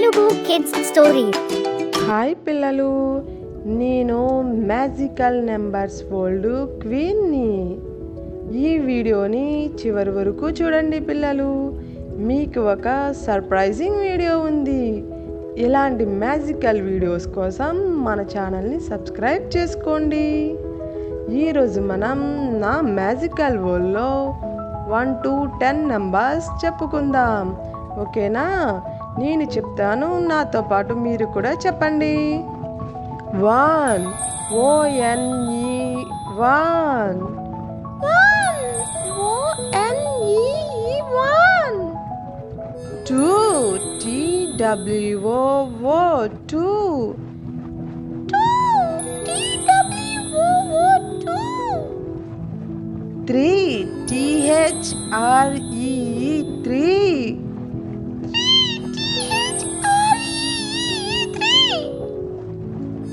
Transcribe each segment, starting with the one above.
Telugu kids story. Hi పిల్లలు, నేను magical numbers world క్వీన్ని. ఈ వీడియోని చివరి వరకు చూడండి పిల్లలు. మీకు ఒక సర్ప్రైజింగ్ వీడియో ఉంది. ఇలాంటి మ్యాజికల్ వీడియోస్ కోసం మన ఛానల్ని సబ్స్క్రైబ్ చేసుకోండి. ఈరోజు మనం నా మ్యాజికల్ వరల్డ్లో 1 to 10 నెంబర్స్ చెప్పుకుందాం. ఓకేనా? నేను చెప్తాను, నాతో పాటు మీరు కూడా చెప్పండి. 1 ONE 1 2 TWO 2 3 THREE 3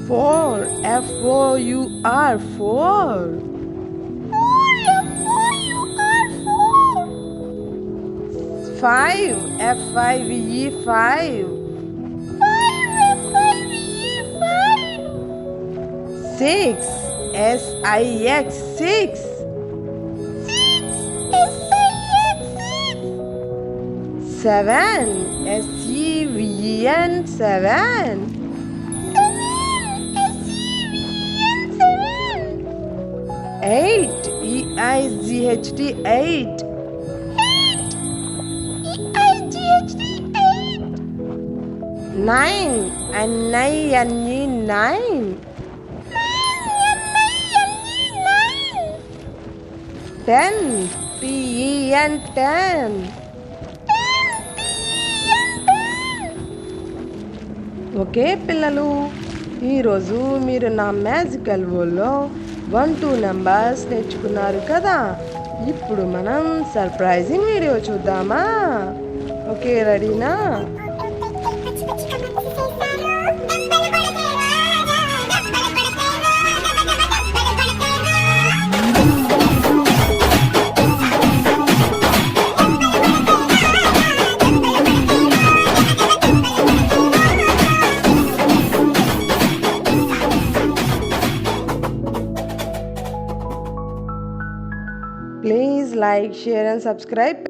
4 FOUR 4 5 FIVE 5 6 SIX 6 7 SEVEN 7 8 EIGHT 8 9 NINE 9 10 PEN 10 okay పిల్లలు, ఈరోజు మీరు నా మ్యాజికల్ వరల్డ్లో 1-2 నెంబర్స్ నేర్చుకున్నారు కదా. ఇప్పుడు మనం సర్ప్రైజింగ్ వీడియో చూద్దామా? ఓకే, రెడీనా? Please like, share and subscribe